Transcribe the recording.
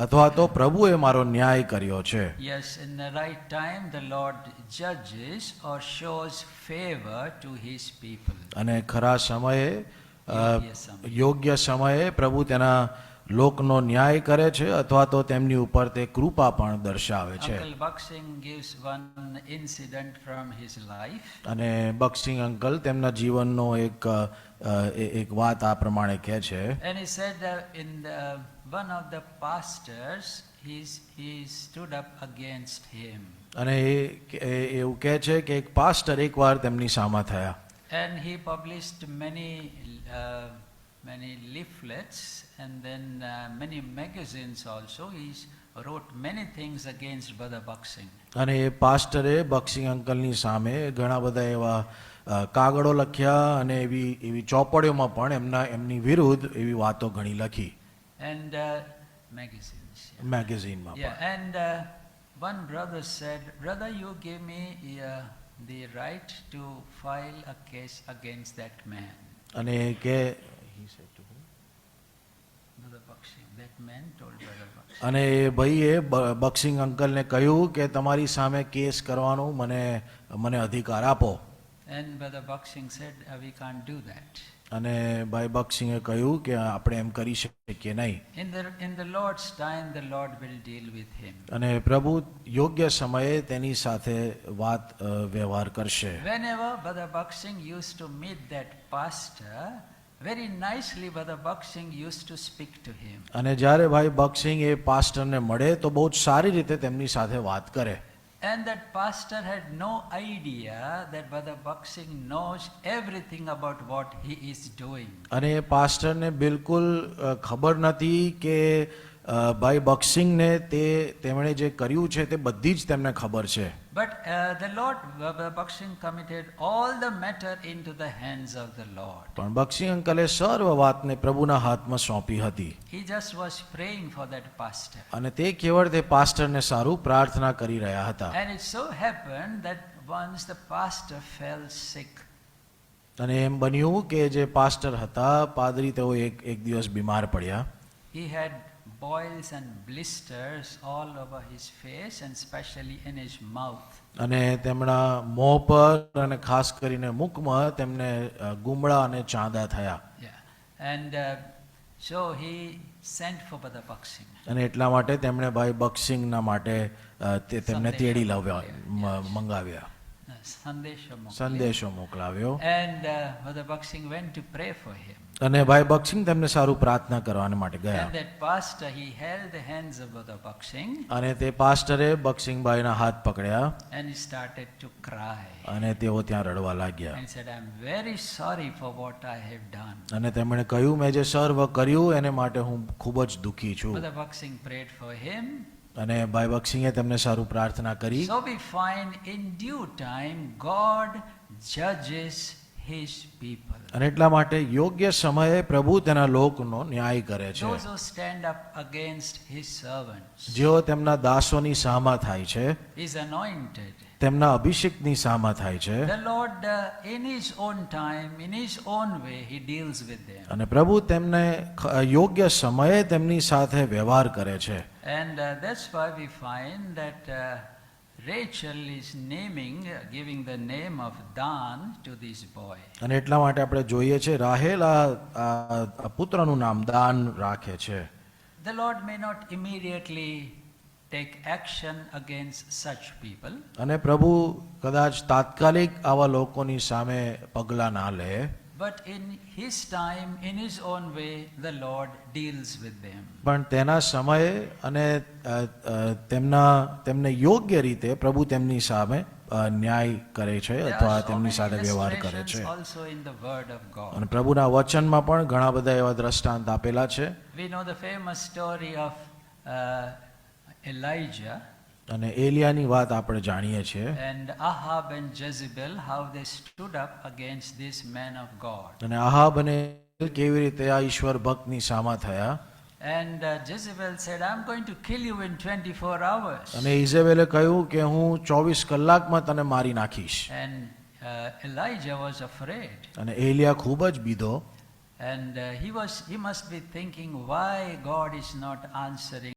અથવા તો પ્રભુએ મારો ન્યાય કર્યો છે. Yes, in the right time, the Lord judges or shows favor to his people. અને ખરા સમયે યોગ્ય સમયે. યોગ્ય સમયે પ્રભુ તેના લોકનો ન્યાય કરે છે અથવા તો તેમની ઉપર તે કૃપા પણ દર્શાવે છે. Uncle Buxing gives one incident from his life. અને બક્સિંગ અંકલ તેમના જીવનનો એક વાત આ પ્રમાણે કહે છે. And he said one of the pastors, he stood up against him. અને એવું કહે છે કે એક પાસ્ટર એકવાર તેમની સામા થયા. And he published many leaflets and then many magazines also. He wrote many things against Brother Buxing. અને એ પાસ્ટરે બક્સિંગ અંકલની સામે ઘણા બધા એવા કાગળો લખ્યા અને એવી ચોપડીઓમાં પણ એમની વિરુદ્ધ એવી વાતો ઘણી લખી. And magazines. મેગેઝિનમાં Yeah. પણ. And one brother said, "Brother, you give me the right to file a case against that man." અને કે Brother Buxing, that man told Brother Buxing. અને એ ભાઈએ બક્સિંગ અંકલને કહ્યું કે તમારી સામે કેસ કરવાનો મને અધિકાર આપો. And Brother Buxing said, "We can't do that." અને ભાઈ બક્સિંગે કહ્યું કે આપણે એમ કરી શકીએ નહીં. In the Lord's time, the Lord will deal with him. અને પ્રભુ યોગ્ય સમયે તેની સાથે વાત વ્યવહાર કરશે. Whenever Brother Buxing used to meet that pastor, very nicely Brother Buxing used to speak to him. અને જ્યારે ભાઈ બક્સિંગ એ પાસ્ટરને મળે તો બહુ જ સારી રીતે તેમની સાથે વાત કરે. And that pastor had no idea that Brother Buxing knows everything about what he is doing. અને એ પાસ્ટરને બિલકુલ ખબર નથી કે ભાઈ બક્સિંગને તેમણે જે કર્યું છે તે બધી જ તેમને ખબર છે. But the Lord, Brother Buxing committed all the matter into the hands of the Lord. પણ બક્સિંગ અંકલે સર્વ વાતને પ્રભુના હાથમાં સોંપી હતી. He just was praying for that pastor. અને તે કેવળ તે પાસ્ટરને સારું પ્રાર્થના કરી રહ્યા હતા. And it so happened that once the pastor fell sick. અને એમ બન્યું કે જે પાસ્ટર હતા પાદરી તેઓ એક દિવસ બીમાર પડ્યા. He had boils and blisters all over his face and especially in his mouth. અને તેમના મોં પર અને ખાસ કરીને મુખમાં તેમને ગુમડા અને ચાંદા થયા. Yeah. And so he sent for Brother Buxing. અને એટલા માટે તેમણે ભાઈ બક્સિંગના માટે તેમને તેડી મંગાવ્યા. સંદેશો મોકલાવ્યો. And Brother Buxing went to pray for him. અને ભાઈ બક્સિંગ તેમને સારું પ્રાર્થના કરવાને માટે ગયા. And that pastor, he held the hands of Brother Buxing. અને તે પાસ્ટરે બક્સિંગ ભાઈના હાથ પકડ્યા. And he started to cry. અને તેઓ ત્યાં રડવા લાગ્યા. And he said, "I'm very sorry for what I have done." અને તેમણે કહ્યું મેં જે સર્વ કર્યું એને માટે હું ખૂબ જ દુઃખી છું. Brother Buxing prayed for him. અને ભાઈ બક્સિંગે તેમને સારું પ્રાર્થના કરી. So we find in due time God judges his people. અને એટલા માટે યોગ્ય સમયે પ્રભુ તેના લોકનો ન્યાય કરે છે. Those who stand up against his servants, જેઓ તેમના દાસોની સામા થાય છે, is anointed. તેમના અભિષેકની સામા થાય છે. The Lord, in his own time, in his own way, he deals with them. અને પ્રભુ તેમને યોગ્ય સમયે તેમની સાથે વ્યવહાર કરે છે. And that's why we find that Rachel is giving the name of Dan to this boy. અને એટલા માટે આપણે જોઈએ છે રાહેલ આ પુત્રનું નામ દાન રાખે છે. The Lord may not immediately take action against such people. અને પ્રભુ કદાચ તાત્કાલિક આવા લોકોની સામે પગલાં ના લે. But in his time, in his own way, the Lord deals with them. પણ તેના સમયે અને તેમને યોગ્ય રીતે પ્રભુ તેમની સામે ન્યાય કરે છે અથવા તેમની સાથે વ્યવહાર કરે છે. Also in the word of God. અને પ્રભુના વચનમાં પણ ઘણા બધા એવા દ્રષ્ટાંત આપેલા છે. We know the famous story of Elijah. અને એલિયાની વાત આપણે જાણીએ છીએ. And Ahab and Jezebel, how they stood up against this man of God. અને આહાબ અને કેવી રીતે આ ઈશ્વર ભક્તની સામા થયા. And Jezebel said, "I'm going to kill you in 24 hours." અને ઇઝેબેલે કહ્યું કે હું 24 કલાકમાં તને મારી નાખીશ. And Elijah was afraid. અને એલિયા ખૂબ જ બીધો. And he must be thinking why God is not answering